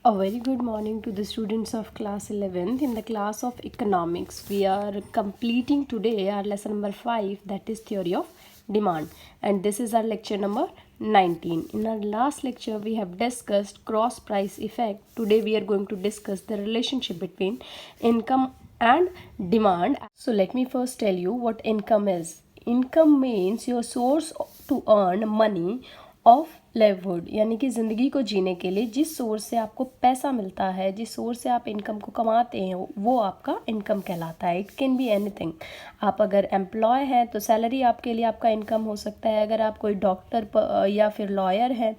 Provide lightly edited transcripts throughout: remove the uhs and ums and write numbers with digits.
A very good morning to the students of class 11th. In the class of economics, we are completing today our lesson number 5, that is theory of demand, and this is our lecture number 19. In our last lecture we have discussed cross price effect. Today we are going to discuss the relationship between income and demand. So let me first tell you what income is. Income means your source to earn money of livelihood, यानी कि ज़िंदगी को जीने के लिए जिस source से आपको पैसा मिलता है, जिस सोर्स से आप इनकम को कमाते हैं, वो आपका इनकम कहलाता है. It can be anything. आप अगर एम्प्लॉय हैं तो सैलरी आपके लिए आपका इनकम हो सकता है. अगर आप कोई डॉक्टर या फिर लॉयर हैं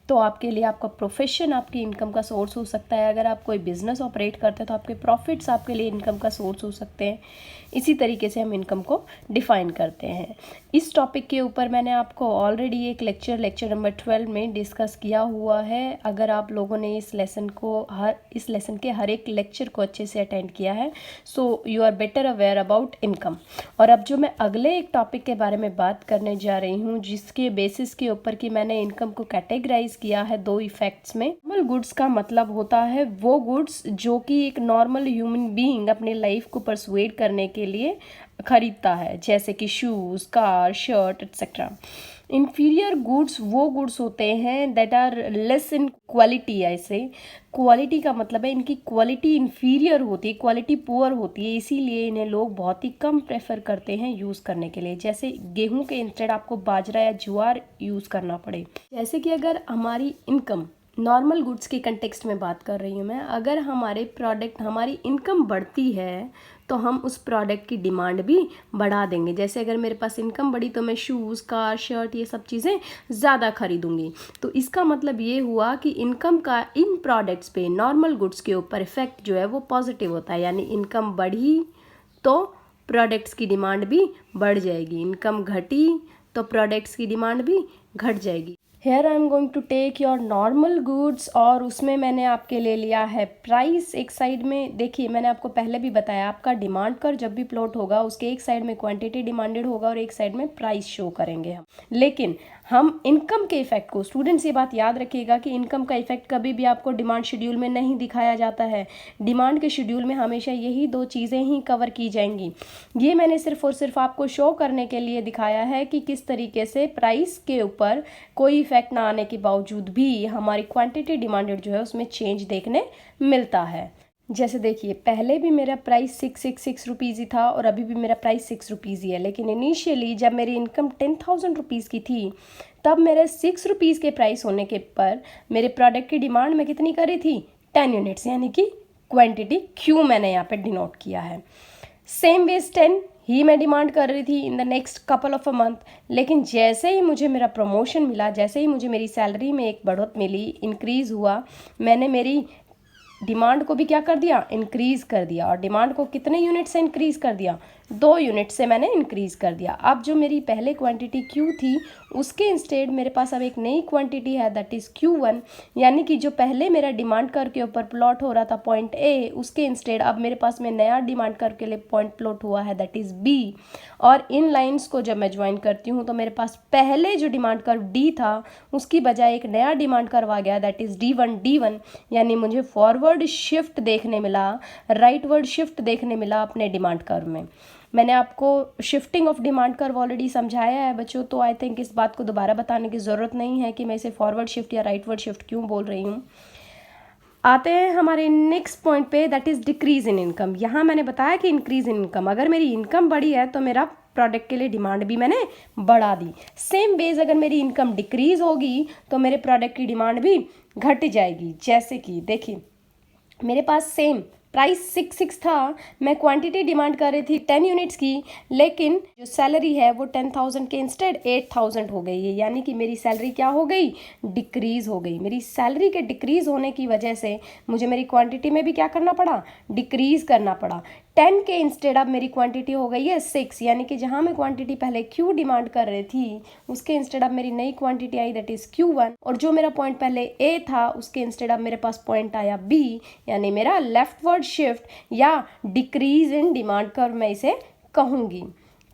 तो आपके लिए आपका प्रोफेशन आपकी इनकम का सोर्स हो सकता है. अगर आप कोई बिजनेस ऑपरेट करते हैं तो आपके प्रॉफिट्स आपके लिए इनकम का सोर्स हो सकते हैं. इसी तरीके से हम इनकम को डिफ़ाइन करते हैं. इस टॉपिक के ऊपर मैंने आपको ऑलरेडी एक लेक्चर नंबर 12 में डिस्कस किया हुआ है. अगर आप लोगों ने इस लेसन के हर एक लेक्चर को अच्छे से अटेंड किया है, so you are better aware about income. और अब जो मैं अगले एक टॉपिक के बारे में बात करने जा रही हूँ, जिसके बेसिस के ऊपर कि मैंने इनकम को कैटेगराइज किया है दो इफेक्ट्स में. नॉर्मल गुड्स का मतलब होता है वो गुड्स जो कि एक नॉर्मल ह्यूमन बीइंग अपनी लाइफ को परसुएड करने के लिए खरीदता है, जैसे कि shoes, car, shirt etcetera. Inferior goods वो गुड्स होते हैं that are less in quality. ऐसे क्वालिटी का मतलब है इनकी क्वालिटी इन्फीरियर होती है, क्वालिटी पुअर होती है, इसीलिए इन्हें लोग बहुत ही कम प्रेफर करते हैं यूज़ करने के लिए. जैसे गेहूं के इंस्टेड आपको बाजरा या ज्वार यूज़ करना पड़े. जैसे कि अगर हमारी इनकम, नॉर्मल गुड्स के कंटेक्स्ट में बात कर रही हूँ मैं, अगर हमारी इनकम बढ़ती है तो हम उस प्रोडक्ट की डिमांड भी बढ़ा देंगे. जैसे अगर मेरे पास इनकम बढ़ी तो मैं शूज़, कार, शर्ट ये सब चीज़ें ज़्यादा खरीदूंगी. तो इसका मतलब ये हुआ कि इनकम का इन प्रोडक्ट्स पे, नॉर्मल गुड्स के ऊपर इफेक्ट जो है वो पॉजिटिव होता है. यानी इनकम बढ़ी तो प्रोडक्ट्स की डिमांड भी बढ़ जाएगी, इनकम घटी तो प्रोडक्ट्स की डिमांड भी घट जाएगी. Here I am going to take your normal goods, और उसमें मैंने आपके ले लिया है प्राइस. एक साइड में देखिए, मैंने आपको पहले भी बताया, आपका डिमांड कर्व जब भी प्लॉट होगा उसके एक साइड में क्वांटिटी डिमांडेड होगा और एक साइड में प्राइस शो करेंगे हम. लेकिन हम इनकम के इफेक्ट को, स्टूडेंट्स ये बात याद रखिएगा कि इनकम का इफेक्ट कभी भी आपको डिमांड शेड्यूल में नहीं दिखाया जाता है. डिमांड के शेड्यूल में हमेशा यही दो चीज़ें ही कवर की जाएंगी. ये मैंने सिर्फ और सिर्फ आपको शो करने के लिए दिखाया है कि किस तरीके से प्राइस के ऊपर कोई इफेक्ट ना आने के बावजूद भी हमारी क्वांटिटी डिमांडेड जो है उसमें चेंज देखने मिलता है. जैसे देखिए, पहले भी मेरा प्राइस 666 रुपीज़ ही था और अभी भी मेरा प्राइस 6 रुपीज़ ही है. लेकिन इनिशियली जब मेरी इनकम 10,000 रुपीज़ की थी तब मेरे 6 रुपीज़ के प्राइस होने के पर मेरे प्रोडक्ट की डिमांड में कितनी करी थी? 10 यूनिट्स, यानी कि क्वांटिटी क्यू मैंने यहाँ पे डिनोट किया है. सेम वेज 10 ही मैं डिमांड कर रही थी in the next couple of a month. लेकिन जैसे ही मुझे मेरा प्रमोशन मिला, जैसे ही मुझे मेरी सैलरी में एक बढ़ोत मिली, इंक्रीज़ हुआ, मैंने मेरी डिमांड को भी क्या कर दिया? इंक्रीज़ कर दिया. और डिमांड को कितने यूनिट से इंक्रीज़ कर दिया? 2 यूनिट से मैंने इंक्रीज़ कर दिया. अब जो मेरी पहले क्वांटिटी Q थी उसके इंस्टेड मेरे पास अब एक नई क्वांटिटी है, दैट इज़ Q1. यानी कि जो पहले मेरा डिमांड कर्व के ऊपर प्लॉट हो रहा था पॉइंट A, उसके इंस्टेड अब मेरे पास में नया डिमांड कर्व के लिए पॉइंट प्लॉट हुआ है, दैट इज़ B. और इन लाइन्स को जब मैं ज्वाइन करती हूँ तो मेरे पास पहले जो डिमांड कर्व D था उसकी बजाय एक नया डिमांड कर्व आ गया, दैट इज़ D1. यानी मुझे फॉरवर्ड शिफ्ट देखने मिला, राइटवर्ड शिफ्ट देखने मिला अपने डिमांड कर्व में. मैंने आपको shifting of demand curve already समझाया है बच्चों, तो आई थिंक इस बात को दोबारा बताने की ज़रूरत नहीं है कि मैं इसे फॉरवर्ड शिफ्ट या राइटवर्ड शिफ्ट क्यों बोल रही हूँ. आते हैं हमारे नेक्स्ट पॉइंट पे, that is decrease in income. यहाँ मैंने बताया कि इंक्रीज इन इनकम, अगर मेरी इनकम बढ़ी है तो मेरा प्रोडक्ट के लिए डिमांड भी मैंने बढ़ा दी. सेम बेस अगर मेरी इनकम डिक्रीज होगी तो मेरे प्रोडक्ट की डिमांड भी घट जाएगी. जैसे कि देखिए, मेरे पास सेम प्राइस 6 था, मैं क्वांटिटी डिमांड कर रही थी 10 यूनिट्स की, लेकिन जो सैलरी है वो 10,000 के इंस्टेड 8,000 हो गई है. यानी कि मेरी सैलरी क्या हो गई? डिक्रीज़ हो गई. मेरी सैलरी के डिक्रीज़ होने की वजह से मुझे मेरी क्वांटिटी में भी क्या करना पड़ा? डिक्रीज़ करना पड़ा. 10 के इंस्टेड अब मेरी क्वांटिटी हो गई है 6, यानी कि जहाँ मैं क्वांटिटी पहले Q डिमांड कर रही थी उसके इंस्टेड अब मेरी नई quantity I, that is Q1. और जो मेरा पॉइंट पहले A था उसके इंस्टेड अब मेरे पास पॉइंट आया B, यानी मेरा लेफ्टवर्ड शिफ्ट या डिक्रीज इन डिमांड कर्व मैं इसे कहूँगी.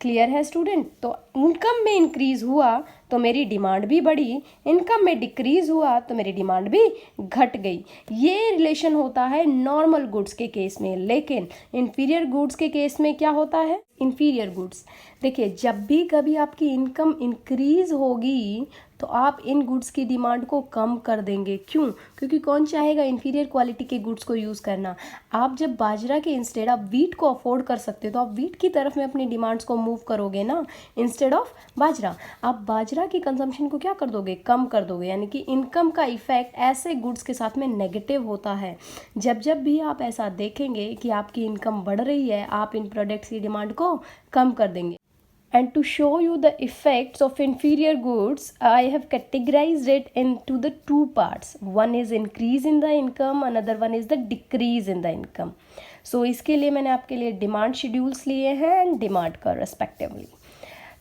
क्लियर है स्टूडेंट? तो इनकम में इंक्रीज हुआ तो मेरी डिमांड भी बढ़ी, इनकम में डिक्रीज हुआ तो मेरी डिमांड भी घट गई। ये रिलेशन होता है नॉर्मल गुड्स के केस में, लेकिन इंफीरियर गुड्स के केस में क्या होता है? इंफीरियर गुड्स, देखिए जब भी कभी आपकी इनकम इंक्रीज होगी तो आप इन गुड्स की डिमांड को कम कर देंगे। क्यों? क्योंकि कौन चाहेगा इंफीरियर क्वालिटी के गुड्स को यूज़ करना। आप जब बाजरा के इंस्टेड आप वीट को अफोर्ड कर सकते हो तो आप वीट की तरफ में अपनी डिमांड्स को मूव करोगे ना, इंस्टेड ऑफ बाजरा। आप बाजरा की कंजम्पशन को क्या कर दोगे? कम कर दोगे। यानी कि इनकम का इफेक्ट ऐसे गुड्स के साथ में नेगेटिव होता है। जब जब भी आप ऐसा देखेंगे कि आपकी इनकम बढ़ रही है, आप इन प्रोडक्ट्स की डिमांड को कम कर देंगे। And to show you the effects of inferior goods, I have categorized it into the two parts. One is increase in the income, another one is the decrease in the income. So इसके लिए मैंने आपके लिए demand schedules लिए हैं and demand कर respectively.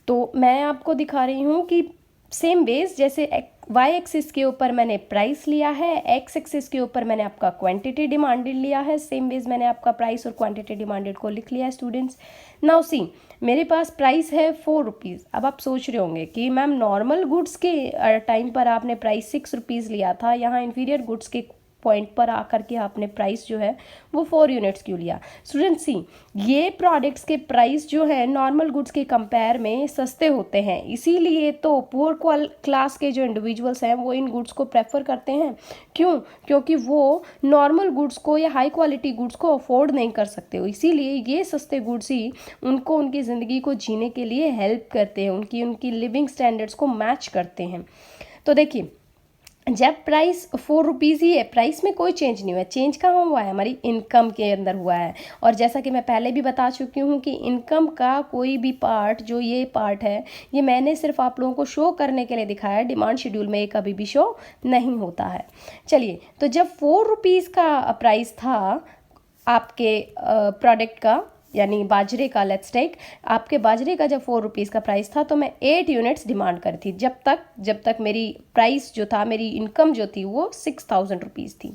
तो मैं आपको दिखा रही हूँ कि सेम वेज जैसे वाई एक्सिस के ऊपर मैंने प्राइस लिया है, एक्स एक्सिस के ऊपर मैंने आपका क्वांटिटी डिमांडेड लिया है, सेम वेज मैंने आपका प्राइस और क्वांटिटी डिमांडेड को लिख लिया है स्टूडेंट्स। नाउ सी, मेरे पास प्राइस है 4 रुपीज़। अब आप सोच रहे होंगे कि मैम नॉर्मल गुड्स के टाइम पर आपने प्राइस 6 रुपीज़ लिया था, यहाँ इंफीरियर गुड्स के पॉइंट पर आकर के आपने प्राइस जो है वो 4 यूनिट्स क्यों लिया? स्टूडेंट सी, ये प्रोडक्ट्स के प्राइस जो है नॉर्मल गुड्स के कंपेयर में सस्ते होते हैं, इसीलिए तो पुअर क्लास के जो इंडिविजुअल्स हैं वो इन गुड्स को प्रेफर करते हैं। क्यों? क्योंकि वो नॉर्मल गुड्स को या हाई क्वालिटी गुड्स को अफोर्ड नहीं कर सकते, इसीलिए ये सस्ते गुड्स ही उनको उनकी ज़िंदगी को जीने के लिए हेल्प करते हैं, उनकी लिविंग स्टैंडर्ड्स को मैच करते हैं। तो देखिए, जब प्राइस 4 रुपीज़ ही है, प्राइस में कोई चेंज नहीं हुआ है, चेंज कहाँ हुआ है? हमारी इनकम के अंदर हुआ है। और जैसा कि मैं पहले भी बता चुकी हूँ कि इनकम का कोई भी पार्ट, जो ये पार्ट है, ये मैंने सिर्फ आप लोगों को शो करने के लिए दिखाया है, डिमांड शेड्यूल में ये कभी भी शो नहीं होता है। चलिए, तो जब 4 रुपीज़ का प्राइस था आपके प्रोडक्ट का, यानी बाजरे का, लेट्स टेक, आपके बाजरे का जब 4 रुपीज़ का प्राइस था तो मैं 8 यूनिट्स डिमांड करी थी, जब तक मेरी प्राइस जो था, मेरी इनकम जो थी वो 6000 रुपीज़ थी।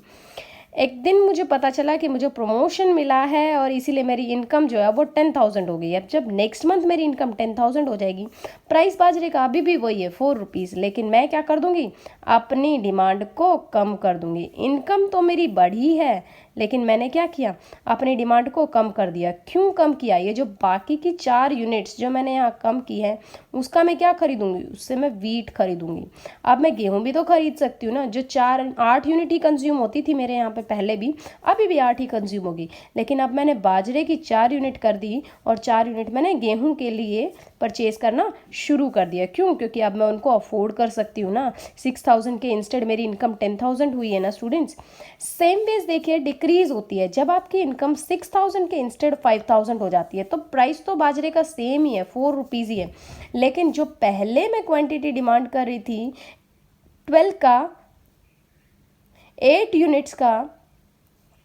एक दिन मुझे पता चला कि मुझे प्रमोशन मिला है और इसीलिए मेरी इनकम जो है वो 10,000 हो गई। अब जब नेक्स्ट मंथ मेरी इनकम 10,000 हो जाएगी, प्राइस बाजरे का अभी भी वही है 4 रुपीज़, लेकिन मैं क्या कर दूंगी? अपनी डिमांड को कम कर दूंगी। इनकम तो मेरी बढ़ी है, लेकिन मैंने क्या किया? अपनी डिमांड को कम कर दिया। क्यों कम किया? ये जो बाकी की 4 यूनिट्स जो मैंने यहाँ कम की है, उसका मैं क्या खरीदूंगी? उससे मैं वीट खरीदूंगी। अब मैं गेहूं भी तो खरीद सकती हूँ ना, जो 8 यूनिट ही कंज्यूम होती थी मेरे यहाँ पे पहले भी, अभी भी 8 ही कंज्यूम होगी, लेकिन अब मैंने बाजरे की 4 यूनिट कर दी और 4 यूनिट मैंने गेहूं के लिए परचेज करना शुरू कर दिया। क्यों? क्योंकि अब मैं उनको अफोर्ड कर सकती हूँ ना। 6000 के इंस्टेड मेरी इनकम 10,000 हुई है ना स्टूडेंट्स। सेम वेज देखिए, डिक्रीज होती है जब आपकी इनकम 6000 के इंस्टेड 5000 हो जाती है, तो प्राइस तो बाजरे का सेम ही है, 4 रुपीज़ ही है, लेकिन जो पहले मैं क्वांटिटी डिमांड कर रही थी 12 का, 8 यूनिट्स का,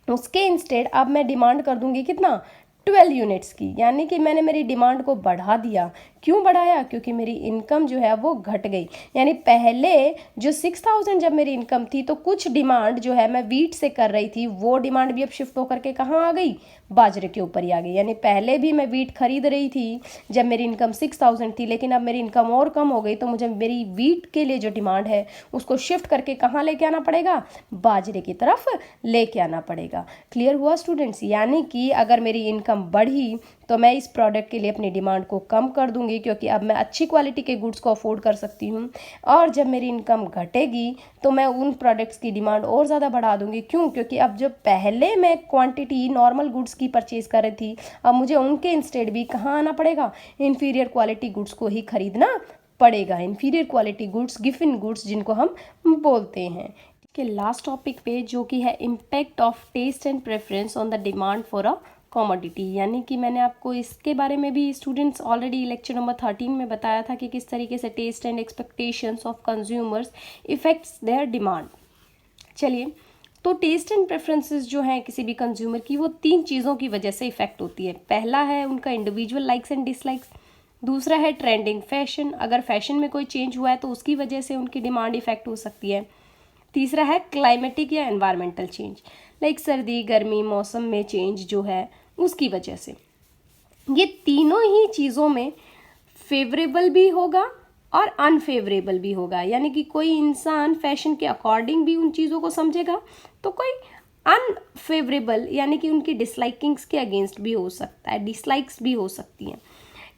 उसके इंस्टेड अब मैं डिमांड कर दूंगी कितना? 12 यूनिट्स की। यानी कि मैंने मेरी डिमांड को बढ़ा दिया। क्यों बढ़ाया? क्योंकि मेरी इनकम जो है वो घट गई। यानी पहले जो 6000 जब मेरी इनकम थी तो कुछ डिमांड जो है मैं वीट से कर रही थी, वो डिमांड भी अब शिफ्ट होकर के कहाँ आ गई? बाजरे के ऊपर ही आ गई। यानी पहले भी मैं वीट खरीद रही थी जब मेरी इनकम 6000 थी, लेकिन अब मेरी इनकम और कम हो गई, तो मुझे मेरी वीट के लिए जो डिमांड है उसको शिफ्ट करके कहाँ लेके आना पड़ेगा? बाजरे की तरफ लेके आना पड़ेगा। क्लियर हुआ स्टूडेंट्स? यानी कि अगर मेरी इनकम बढ़ी तो मैं इस प्रोडक्ट के लिए अपनी डिमांड को कम कर दूंगी, क्योंकि अब मैं अच्छी क्वालिटी के गुड्स को अफोर्ड कर सकती हूँ। और जब मेरी इनकम घटेगी तो मैं उन प्रोडक्ट्स की डिमांड और ज़्यादा बढ़ा दूंगी। क्यों? क्योंकि अब जो पहले मैं क्वांटिटी नॉर्मल गुड्स की परचेज कर रही थी, अब मुझे उनके इंस्टेड भी कहाँ आना पड़ेगा? इंफीरियर क्वालिटी गुड्स को ही खरीदना पड़ेगा। Inferior quality goods, Giffen goods जिनको हम बोलते हैं। के लास्ट टॉपिक पे, जो कि है impact of taste and preference on the demand for a commodity. यानी कि मैंने आपको इसके बारे में भी स्टूडेंट्स ऑलरेडी लेक्चर नंबर 13 में बताया था कि किस तरीके से taste and expectations of consumers effects their demand. चलिए, तो टेस्ट एंड प्रेफरेंसेस जो हैं किसी भी कंज्यूमर की, वो 3 चीज़ों की वजह से इफेक्ट होती है। पहला है उनका इंडिविजुअल लाइक्स एंड डिसलाइक्स, दूसरा है ट्रेंडिंग फैशन, अगर फैशन में कोई चेंज हुआ है तो उसकी वजह से उनकी डिमांड इफेक्ट हो सकती है, तीसरा है क्लाइमेटिक या एनवायरमेंटल चेंज, लाइक सर्दी गर्मी मौसम में चेंज जो है उसकी वजह से। ये तीनों ही चीज़ों में फेवरेबल भी होगा और अनफेवरेबल भी होगा, यानी कि कोई इंसान फैशन के अकॉर्डिंग भी उन चीज़ों को समझेगा, तो कोई अनफेवरेबल यानी कि उनकी डिसलाइकिंग्स के अगेंस्ट भी हो सकता है, डिसलाइक्स भी हो सकती हैं।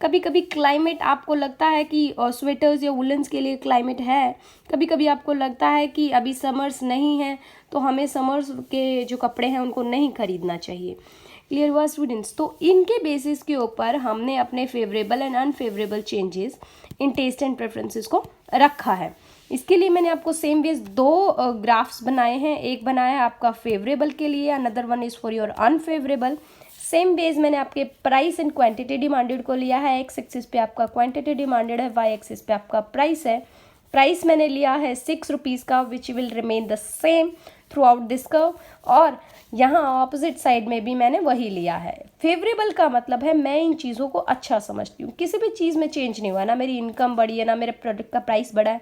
कभी कभी क्लाइमेट आपको लगता है कि स्वेटर्स या वुलन्स के लिए क्लाइमेट है, कभी कभी आपको लगता है कि अभी समर्स नहीं है तो हमें समर्स के जो कपड़े हैं उनको नहीं खरीदना चाहिए। क्लियर हुआ स्टूडेंट्स? तो इनके बेसिस के ऊपर हमने अपने favourable and unfavourable changes in taste and preferences को रखा है। इसके लिए मैंने आपको सेम वेज दो ग्राफ्स बनाए हैं, एक बनाया है आपका फेवरेबल के लिए, another one is for your unfavourable. Same base मैंने आपके प्राइस एंड क्वांटिटी डिमांडेड को लिया है, एक्स एक्सिस पे आपका क्वांटिटी डिमांडेड है, वाई एक्सिस पे आपका प्राइस है। प्राइस मैंने लिया है 6 रुपीज़ का, which will remain the same through out this curve, और यहाँ ऑपोजिट साइड में भी मैंने वही लिया है। फेवरेबल का मतलब है मैं इन चीज़ों को अच्छा समझती हूँ, किसी भी चीज़ में चेंज नहीं हुआ, ना मेरी इनकम बढ़ी है, ना मेरे प्रोडक्ट का प्राइस बढ़ा है,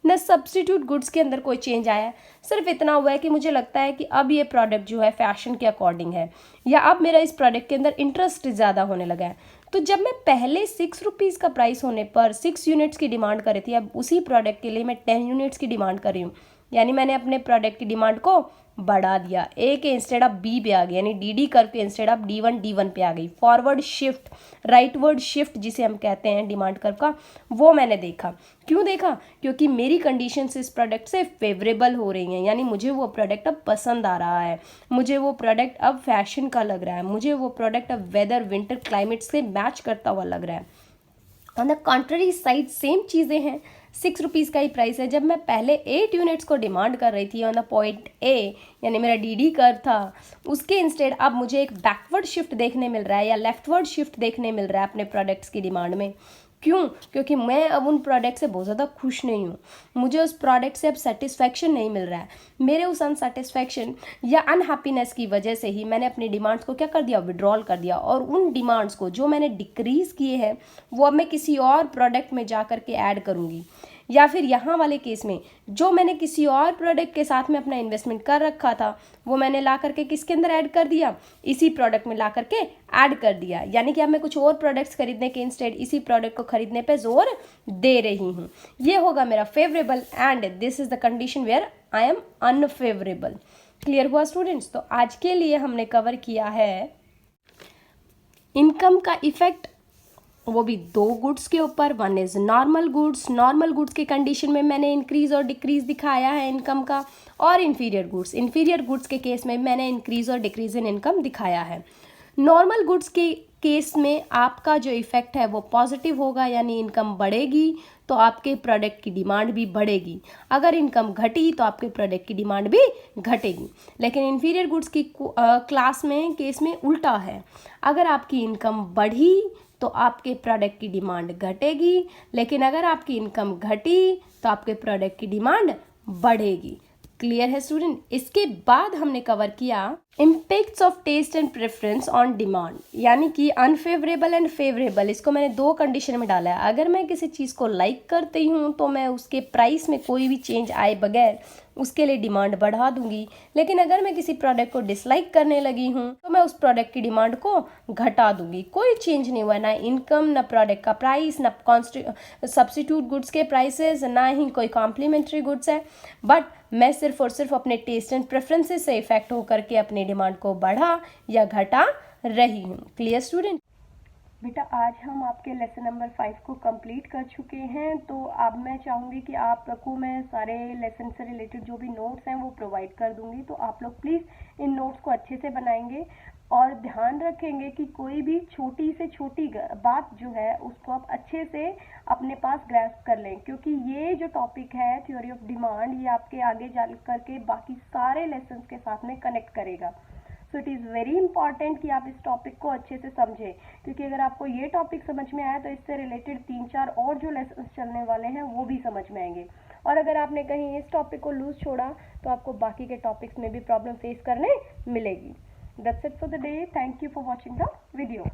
ना सब्स्टिट्यूट गुड्स के अंदर कोई चेंज आया है। सिर्फ इतना हुआ है कि मुझे लगता है कि अब ये प्रोडक्ट जो है फैशन के अकॉर्डिंग है, या अब मेरा इस प्रोडक्ट के अंदर इंटरेस्ट ज़्यादा होने लगा है। तो जब मैं पहले 6 रुपीज़ का प्राइस होने पर 6 यूनिट्स की डिमांड कर रही थी, अब उसी प्रोडक्ट के लिए मैं 10 यूनिट्स की डिमांड कर रही हूँ, यानी मैंने अपने प्रोडक्ट की डिमांड को बढ़ा दिया। ए के इंस्टेड ऑफ बी पे आ गई, यानी डी कर्व के इंस्टेड ऑफ D1 पे आ गई। फॉरवर्ड शिफ्ट, राइटवर्ड शिफ्ट जिसे हम कहते हैं डिमांड कर्व का, वो मैंने देखा। क्यों देखा? क्योंकि मेरी कंडीशंस इस प्रोडक्ट से फेवरेबल हो रही हैं, यानी मुझे वो प्रोडक्ट अब पसंद आ रहा है, मुझे वो प्रोडक्ट अब फैशन का लग रहा है, मुझे वो प्रोडक्ट अब वेदर विंटर क्लाइमेट से मैच करता हुआ लग रहा है। On the contrary side same चीज़ें हैं, 6 रुपीज़ का ही प्राइस है। जब मैं पहले 8 यूनिट्स को डिमांड कर रही थी ऑन द पॉइंट ए, यानी मेरा डी कर्व था, उसके इंस्टेड अब मुझे एक बैकवर्ड शिफ्ट देखने मिल रहा है या लेफ्टवर्ड शिफ्ट देखने मिल रहा है अपने प्रोडक्ट्स की डिमांड में। क्यों? क्योंकि मैं अब उन प्रोडक्ट से बहुत ज़्यादा खुश नहीं हूँ, मुझे उस प्रोडक्ट से अब सेटिस्फैक्शन नहीं मिल रहा है। मेरे उस अनसेटिस्फैक्शन या अनहैप्पीनेस की वजह से ही मैंने अपनी डिमांड्स को क्या कर दिया, विड्रॉल कर दिया, और उन डिमांड्स को जो मैंने डिक्रीज़ किए हैं वो अब मैं किसी और प्रोडक्ट में जा कर के ऐड करूँगी, या फिर यहाँ वाले केस में जो मैंने किसी और प्रोडक्ट के साथ में अपना इन्वेस्टमेंट कर रखा था वो मैंने ला करके किसके अंदर ऐड कर दिया, इसी प्रोडक्ट में ला करके ऐड कर दिया। यानी कि अब मैं कुछ और प्रोडक्ट्स खरीदने के इंस्टेड इसी प्रोडक्ट को खरीदने पे जोर दे रही हूँ। ये होगा मेरा favourable, and this is the condition where I am unfavourable. Clear हुआ स्टूडेंट्स? तो आज के लिए हमने कवर किया है इनकम का इफेक्ट, वो भी दो गुड्स के ऊपर। One is normal goods, normal goods के कंडीशन में मैंने इंक्रीज और डिक्रीज दिखाया है इनकम का, और इन्फीरियर गुड्स, इन्फीरियर गुड्स के केस में मैंने इंक्रीज और डिक्रीज इन इनकम दिखाया है। नॉर्मल गुड्स के केस में आपका जो इफेक्ट है वो पॉजिटिव होगा, यानी इनकम बढ़ेगी तो आपके प्रोडक्ट की डिमांड भी बढ़ेगी, अगर इनकम घटी तो आपके प्रोडक्ट की डिमांड भी घटेगी। लेकिन इन्फीरियर गुड्स की क्लास में केस में उल्टा है, अगर आपकी इनकम बढ़ी तो आपके प्रोडक्ट की डिमांड घटेगी, लेकिन अगर आपकी इनकम घटी तो आपके प्रोडक्ट की डिमांड बढ़ेगी। क्लियर है स्टूडेंट? इसके बाद हमने कवर किया impacts of taste and preference on demand, यानी कि अनफेवरेबल एंड फेवरेबल, इसको मैंने दो कंडीशन में डाला है। अगर मैं किसी चीज़ को लाइक करती हूँ तो मैं उसके प्राइस में कोई भी चेंज आए बगैर उसके लिए डिमांड बढ़ा दूंगी, लेकिन अगर मैं किसी प्रोडक्ट को डिसलाइक करने लगी हूँ तो मैं उस प्रोडक्ट की डिमांड को घटा दूंगी। कोई चेंज नहीं हुआ, ना इनकम, ना प्रोडक्ट का प्राइस, ना सब्स्टिट्यूट गुड्स के प्राइसेस, ना ही कोई कॉम्प्लीमेंट्री गुड्स है, बट मैं सिर्फ और सिर्फ अपने टेस्ट एंड प्रेफरेंसेस से इफेक्ट होकर के अपनी डिमांड को बढ़ा या घटा रही हूँ। Clear student? बेटा आज हम आपके लेसन नंबर 5 को कंप्लीट कर चुके हैं, तो अब मैं चाहूँगी कि आपको मैं सारे लेसन से रिलेटेड जो भी नोट्स हैं वो प्रोवाइड कर दूँगी, तो आप लोग प्लीज़ इन नोट्स को अच्छे से बनाएंगे और ध्यान रखेंगे कि कोई भी छोटी से छोटी बात जो है उसको आप अच्छे से अपने पास ग्रैस्प कर लें, क्योंकि ये जो टॉपिक है थ्योरी ऑफ डिमांड, ये आपके आगे जा करके बाकी सारे लेसन्स के साथ में कनेक्ट करेगा। So it is very important कि आप इस टॉपिक को अच्छे से समझें, क्योंकि अगर आपको ये टॉपिक समझ में आया तो इससे रिलेटेड 3-4 और जो लेसन चलने वाले हैं वो भी समझ में आएंगे, और अगर आपने कहीं इस टॉपिक को लूज छोड़ा तो आपको बाकी के टॉपिक्स में भी प्रॉब्लम फेस करने मिलेगी। That's it for the day. Thank you for watching the video.